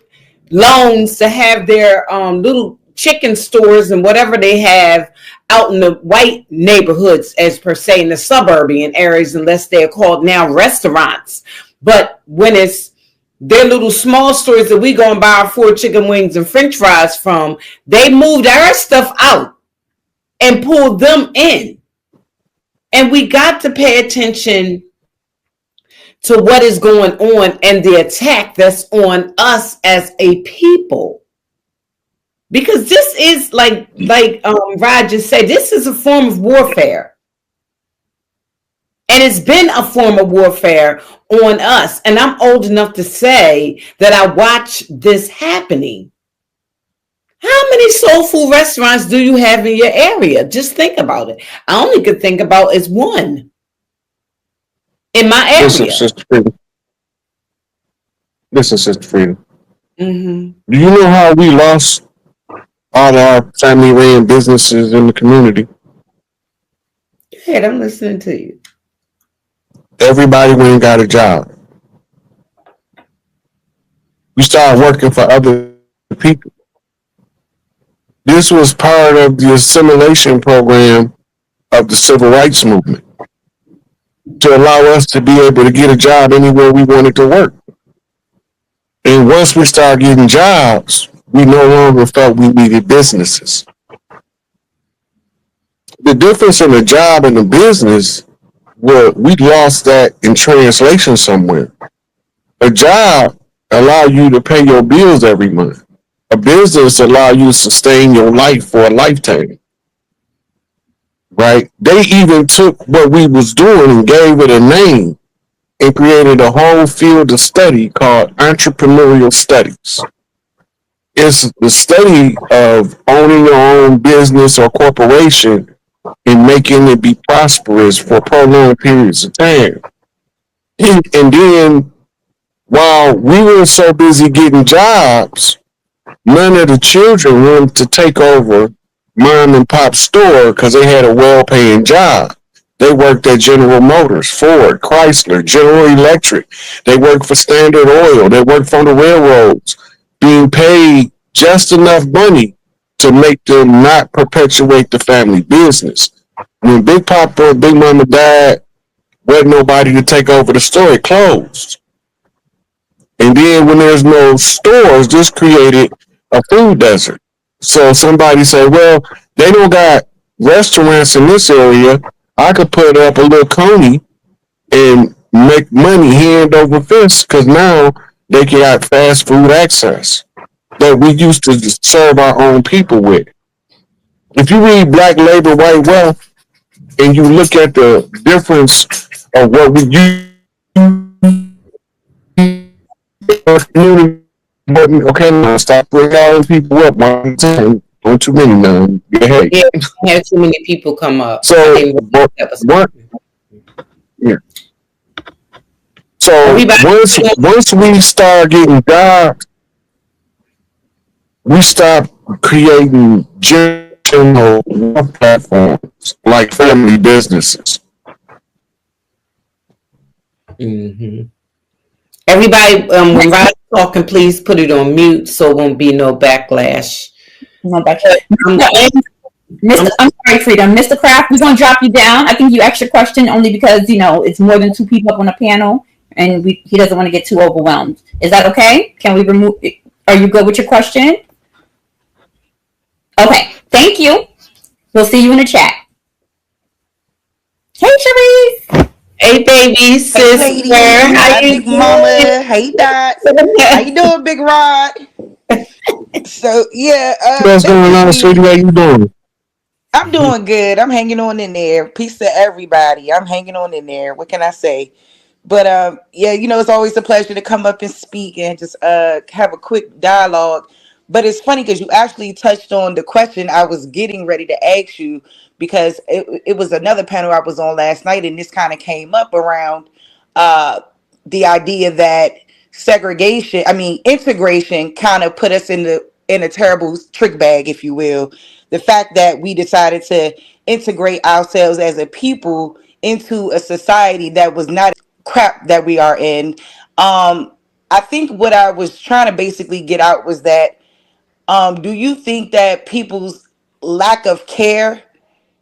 loans to have their little chicken stores and whatever they have out in the white neighborhoods, as per se, in the suburban areas, unless they're called now restaurants. But when it's their little small stores that we go and buy our 4 chicken wings and french fries from, they moved our stuff out and pull them in. And we got to pay attention to what is going on and the attack that's on us as a people. Because this is like Rod just said, this is a form of warfare. And it's been a form of warfare on us. And I'm old enough to say that I watched this happening. How many soul food restaurants do you have in your area? Just think about it. I only could think about is one in my area.
Listen, Sister Freedom.
Mm-hmm.
Do you know how we lost all our family-ran businesses in the community?
Yeah, I'm listening to you.
Everybody went and got a job. We started working for other people. This was part of the assimilation program of the civil rights movement to allow us to be able to get a job anywhere we wanted to work. And once we started getting jobs, we no longer felt we needed businesses. The difference in a job and a business, well, we lost that in translation somewhere. A job allows you to pay your bills every month. A business allows you to sustain your life for a lifetime. Right? They even took what we was doing and gave it a name and created a whole field of study called entrepreneurial studies. It's the study of owning your own business or corporation and making it be prosperous for prolonged periods of time. And then while we were so busy getting jobs, none of the children wanted to take over mom and pop store because they had a well-paying job. They worked at General Motors, Ford, Chrysler, General Electric. They worked for Standard Oil. They worked for the railroads, being paid just enough money to make them not perpetuate the family business. When Big Papa and Big Mama died, wasn't nobody to take over the store. It closed. And then when there's no stores, this created a food desert. So somebody said, well, they don't got restaurants in this area. I could put up a little coney and make money hand over fist because now they got fast food access that we used to serve our own people with. If you read Black Labor, White Wealth, and you look at the difference of what we use, okay, now stop bringing all these people up one time. Don't too many now. Hey.
Yeah, we had too many people come up.
So yeah. So once we start getting jobs, we stop creating general platforms like family businesses.
Mm-hmm. Everybody, when Rod's talking, please put it on mute so it won't be no backlash.
No backlash. I'm sorry, Freedom. Mr. Kraft, we're going to drop you down. I think you asked your question only because, it's more than 2 people up on a panel, and he doesn't want to get too overwhelmed. Is that okay? Can we remove it? Are you good with your question? Okay. Thank you. We'll see you in the chat. Hey, Sharice.
Hey, baby, sister.
Hey, hi, Big Mama. Hey, Dot. How you doing, Big Rod? So, yeah.
What's going on, sweetie? How you doing?
I'm doing good. I'm hanging on in there. Peace to everybody. I'm hanging on in there. What can I say? But yeah, it's always a pleasure to come up and speak and just have a quick dialogue. But it's funny because you actually touched on the question I was getting ready to ask you, because it was another panel I was on last night, and this kind of came up around uh, the idea that integration kind of put us in a terrible trick bag, if you will. The fact that we decided to integrate ourselves as a people into a society that was not crap that we are in. I think what I was trying to basically get out was that, do you think that people's lack of care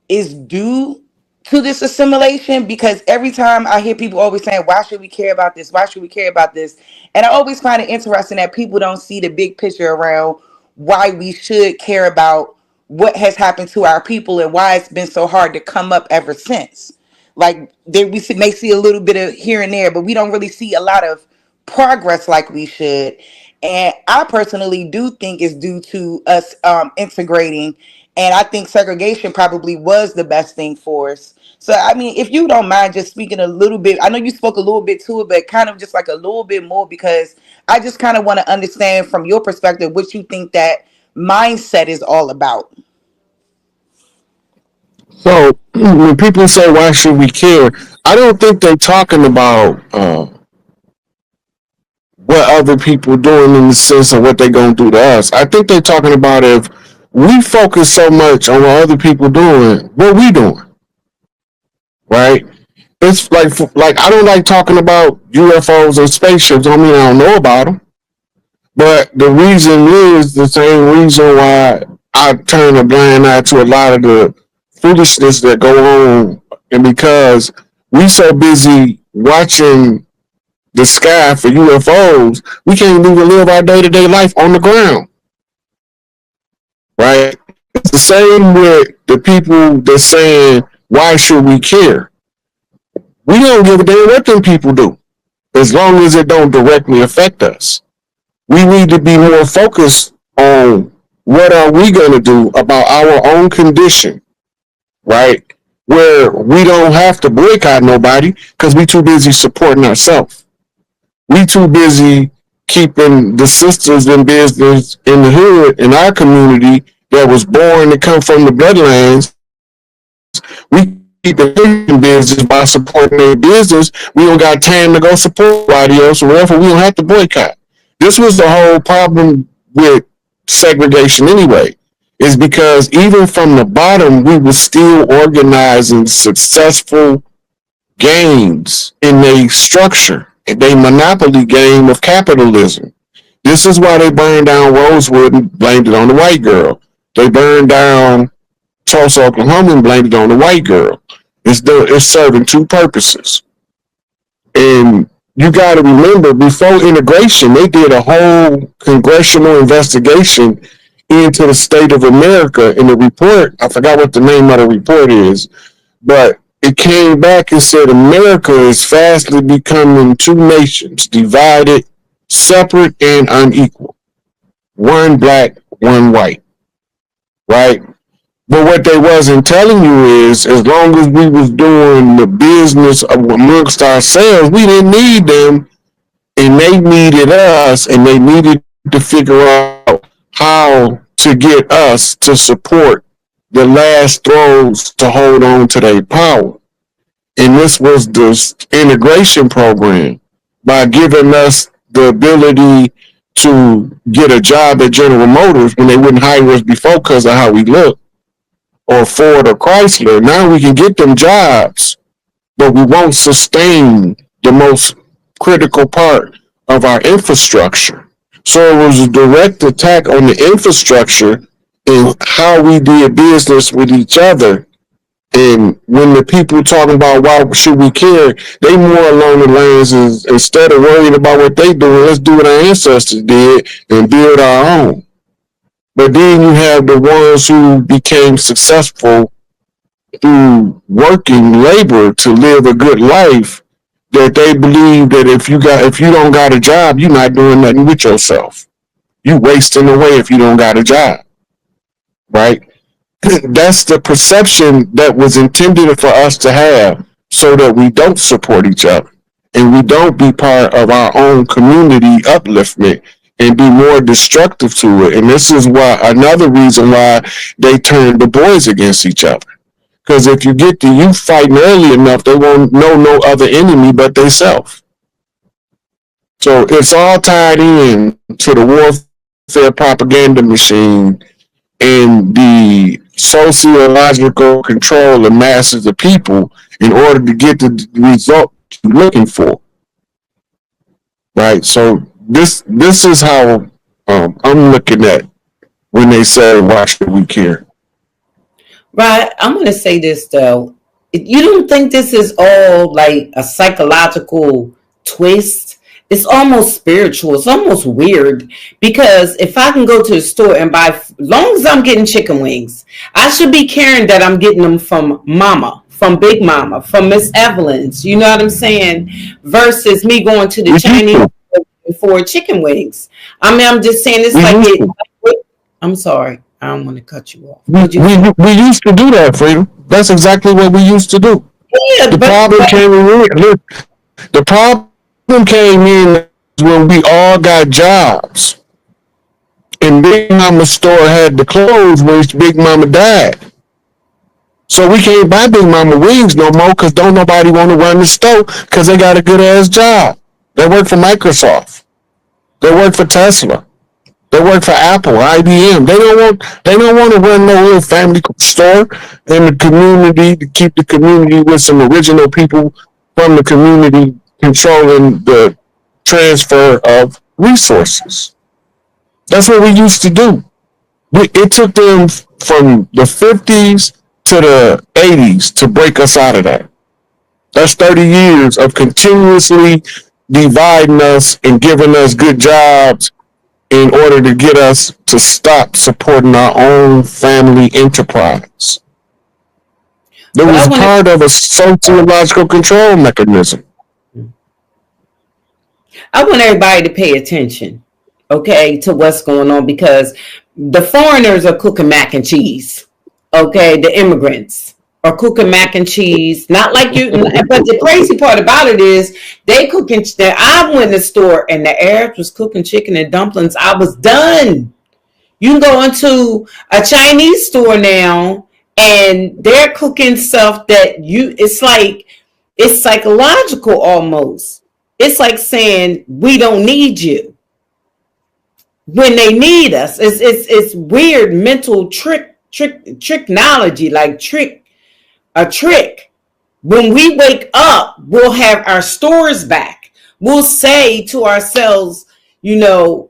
is due to this assimilation? Because every time I hear people always saying, why should we care about this? Why should we care about this? And I always find it interesting that people don't see the big picture around why we should care about what has happened to our people and why it's been so hard to come up ever since. Like may see a little bit of here and there, but we don't really see a lot of progress like we should. And I personally do think it's due to us integrating, and I think segregation probably was the best thing for us. So, I mean, if you don't mind just speaking a little bit, I know you spoke a little bit to it, but kind of just like a little bit more, because I just kind of want to understand from your perspective what you think that mindset is all about.
So when people say, why should we care? I don't think they're talking about what other people doing in the sense of what they're going to do to us. I think they're talking about if we focus so much on what other people doing, what we doing, right? It's like I don't like talking about UFOs and spaceships. I mean, I don't know about them, but the reason is the same reason why I turn a blind eye to a lot of the foolishness that go on, and because we so busy watching the sky for UFOs, we can't even live our day to day life on the ground, right? It's the same with the people that's saying, why should we care? We don't give a damn what them people do, as long as it don't directly affect us. We need to be more focused on what are we going to do about our own condition, right? Where we don't have to boycott nobody because we too busy supporting ourselves. We too busy keeping the sisters in business in the hood in our community that was born to come from the bloodlines. We keep in business by supporting their business. We don't got time to go support anybody else, or therefore we don't have to boycott. This was the whole problem with segregation anyway, is because even from the bottom, we were still organizing successful games in a structure, a monopoly game of capitalism. This is why they burned down Rosewood and blamed it on the white girl. They burned down Tulsa, Oklahoma and blamed it on the white girl. It's serving two purposes. And you got to remember, before integration, they did a whole congressional investigation into the state of America. In the report, I forgot what the name of the report is, but it came back and said America is fastly becoming two nations, divided, separate, and unequal. One black, one white, right? But what they wasn't telling you is, as long as we was doing the business of amongst ourselves, we didn't need them, and they needed us, and they needed to figure out how to get us to support the last throws to hold on to their power. And this was the integration program, by giving us the ability to get a job at General Motors when they wouldn't hire us before because of how we look, or Ford or Chrysler. Now we can get them jobs, but we won't sustain the most critical part of our infrastructure. So it was a direct attack on the infrastructure and how we did business with each other. And when the people talking about why should we care, they more along the lines is, instead of worrying about what they doing, let's do what our ancestors did and build our own. But then you have the ones who became successful through working labor to live a good life, that they believe that if you don't got a job, you're not doing nothing with yourself. You wasting away if you don't got a job, right? That's the perception that was intended for us to have, so that we don't support each other. and we don't be part of our own community upliftment and be more destructive to it. And this is why another reason why they turn the boys against each other. Because if you get the youth fighting early enough, they won't know no other enemy but themselves. So it's all tied in to the warfare propaganda machine and the sociological control of masses of people in order to get the result you're looking for. Right? So this is how I'm looking at when they say, why should we care?
Right. I'm going to say this, though. You don't think this is all like a psychological twist? It's almost spiritual. It's almost weird, because if I can go to the store and buy, as long as I'm getting chicken wings, I should be caring that I'm getting them from Mama, from Big Mama, from Miss Evelyn's. You know what I'm saying? Versus me going to the Chinese for chicken wings. I mean, I'm just saying it's like I'm sorry. I don't want to cut you off.
We used to do that, Freedom. That's exactly what we used to do.
Yeah,
the problem came in when we all got jobs. And Big Mama's store had to close when Big Mama died. So we can't buy Big Mama wings no more because don't nobody want to run the store because they got a good ass job. They work for Microsoft. They work for Tesla. They work for Apple, IBM. They don't want to run no little family store in the community to keep the community with some original people from the community controlling the transfer of resources. That's what we used to do. It took them from the 50s to the 80s to break us out of that. That's 30 years of continuously dividing us and giving us good jobs in order to get us to stop supporting our own family enterprise. It was part of a sociological control mechanism.
I want everybody to pay attention, okay, to what's going on, because the foreigners are cooking mac and cheese, okay? The immigrants are cooking mac and cheese, not like you. But the crazy part about it is they cooking. I went to the store and the Arabs was cooking chicken and dumplings. I was done. You can go into a Chinese store now and they're cooking stuff that it's psychological almost. It's like saying we don't need you when they need us. It's weird mental tricknology, like a trick. When we wake up, we'll have our stores back. We'll say to ourselves, that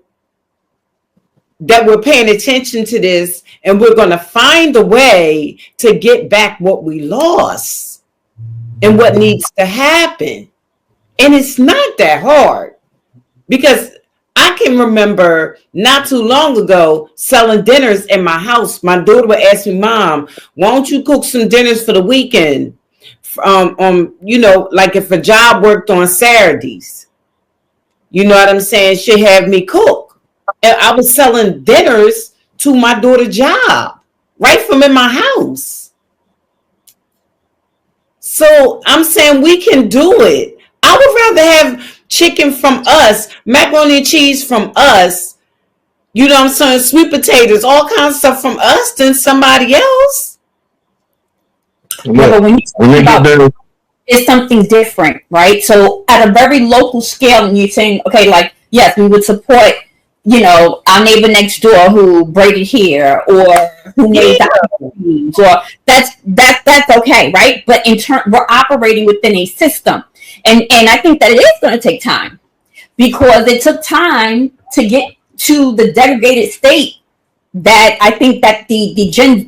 we're paying attention to this and we're going to find a way to get back what we lost and what needs to happen. And it's not that hard, because I can remember not too long ago selling dinners in my house. My daughter would ask me, Mom, why don't you cook some dinners for the weekend? Like if a job worked on Saturdays, you know what I'm saying? She'd have me cook. And I was selling dinners to my daughter's job right from in my house. So I'm saying we can do it. I would rather have chicken from us, macaroni and cheese from us, you know what I'm saying, sweet potatoes, all kinds of stuff from us than somebody else.
Yeah, but when you talk about it's something different, right? So at a very local scale, and you're saying, okay, like, yes, we would support, our neighbor next door who braided hair or who made diamonds, or that's okay, right? But in turn, we're operating within a system. And I think that it is going to take time, because it took time to get to the degraded state that I think that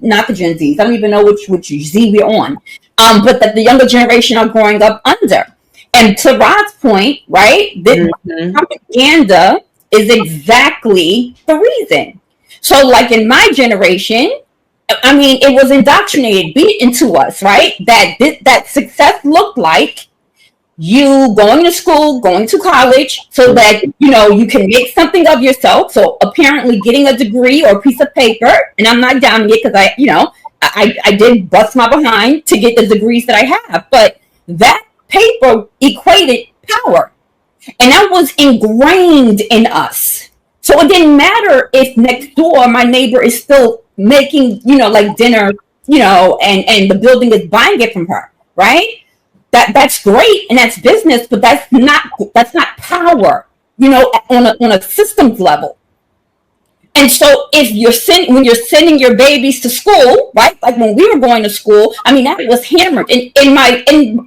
not the Gen Zs, I don't even know which Z we're on, but that the younger generation are growing up under. And to Rod's point, right, this propaganda is exactly the reason. So like in my generation, I mean, it was indoctrinated, beat into us, right, that success looked like you going to school, going to college, so that, you can make something of yourself. So apparently getting a degree or a piece of paper, and I'm not downing it because I did bust my behind to get the degrees that I have, but that paper equated power. And that was ingrained in us. So it didn't matter if next door my neighbor is still making, like dinner, and the building is buying it from her, right? That's great and that's business, but that's not power, on a systems level. And so if when you're sending your babies to school, right? Like when we were going to school, I mean, that was hammered. And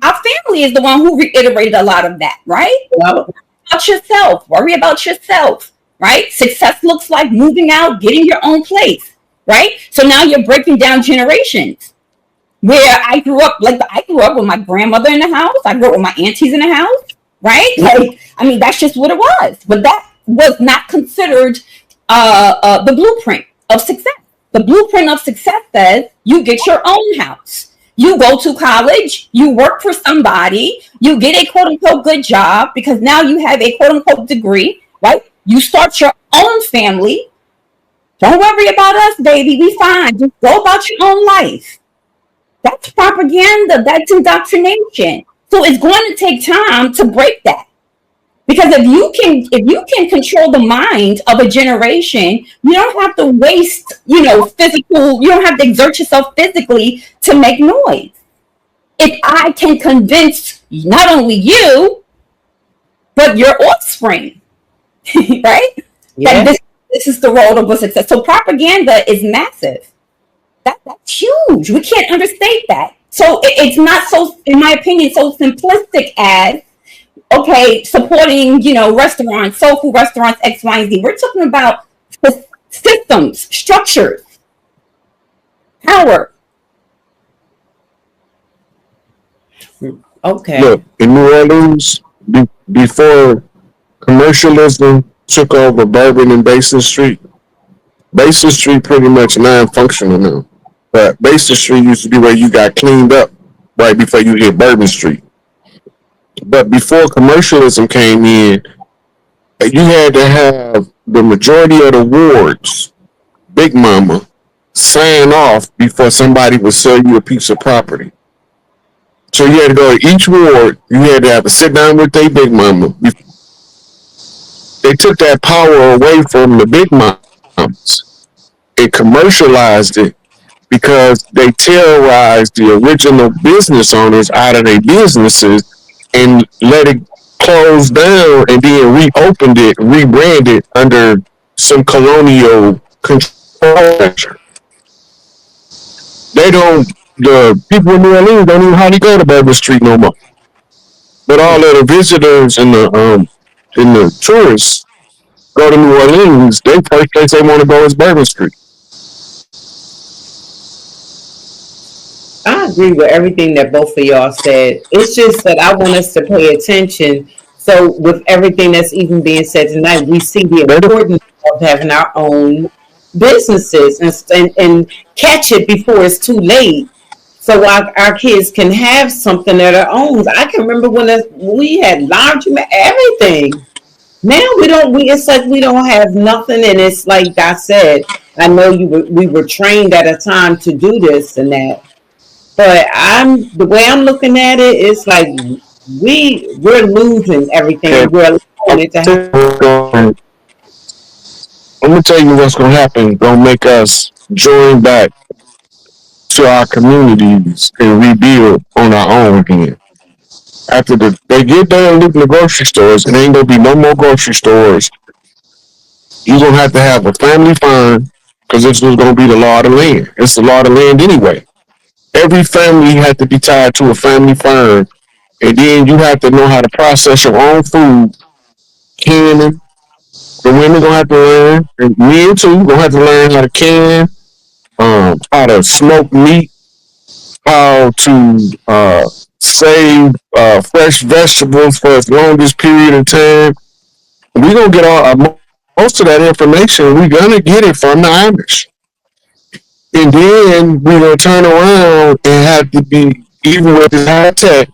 our family is the one who reiterated a lot of that, right?
Well,
About yourself, worry about yourself, right? Success looks like moving out, getting your own place, right? So now you're breaking down generations. Where I grew up with my grandmother in the house. I grew up with my aunties in the house, right? Like, I mean, that's just what it was. But that was not considered the blueprint of success. The blueprint of success says you get your own house. You go to college, you work for somebody, you get a quote unquote good job because now you have a quote unquote degree, right? You start your own family. Don't worry about us, baby. We fine. Just go about your own life. That's propaganda. That's indoctrination. So it's going to take time to break that. Because if you can control the mind of a generation, you don't have to waste, physical, you don't have to exert yourself physically to make noise. If I can convince not only you, but your offspring, right?
yeah.
That this is the road of success. So propaganda is massive. That's huge. We can't understate that. So it's not so, in my opinion, so simplistic as, okay, supporting, restaurants, soul food restaurants, X, Y, and Z. We're talking about systems, structures, power.
Okay.
Look, in New Orleans, before commercialism took over Bourbon and Basin Street pretty much non-functional now. But Basin Street used to be where you got cleaned up right before you hit Bourbon Street. But before commercialism came in, you had to have the majority of the wards, Big Mama, sign off before somebody would sell you a piece of property. So you had to go to each ward, you had to have a sit down with their Big Mama. They took that power away from the Big Mamas and commercialized it because they terrorized the original business owners out of their businesses and let it close down and then reopened it, rebranded under some colonial control measure. The people in New Orleans don't even hardly go to Bourbon Street no more. But all of the visitors and the tourists go to New Orleans, they first place they want to go is Bourbon Street.
I agree with everything that both of y'all said. It's just that I want us to pay attention. So with everything that's even being said tonight, we see the importance of having our own businesses and catch it before it's too late. So our kids can have something of their own. I can remember when we had laundromat, everything. Now we don't. It's like we don't have nothing, and it's like I said. I know we were trained at a time to do this and that, but the way I'm looking at it, it's like we're losing everything. We're allowing it to happen.
I'm gonna tell you what's gonna happen. Gonna make us join back to our communities and rebuild on our own again. After they get done looting the grocery stores, and ain't gonna be no more grocery stores. You're gonna have a family farm because this was gonna be the law of the land. It's the law of the land anyway. Every family had to be tied to a family farm, and then you have to know how to process your own food, canning. The women gonna have to learn, and men too, gonna have to learn how to can, how to smoke meat, how to save fresh vegetables for as longest period of time. We gonna get most of that information. We're gonna get it from the Amish, and then we're gonna turn around and have to be, even with this high tech,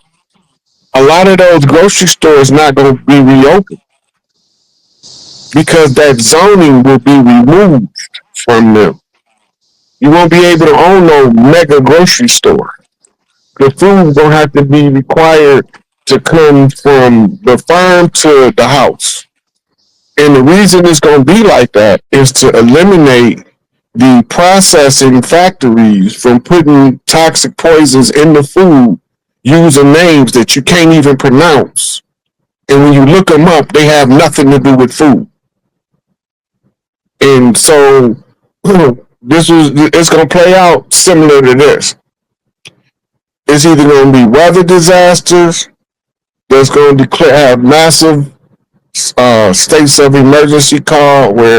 a lot of those grocery stores not gonna be reopened because that zoning will be removed from them. You won't be able to own no mega grocery store. The food gonna have to be required to come from the farm to the house. And the reason it's going to be like that is to eliminate the processing factories from putting toxic poisons in the food using names that you can't even pronounce. And when you look them up, they have nothing to do with food. And so it's going to play out similar to this. It's either going to be weather disasters that's going to have massive states of emergency called where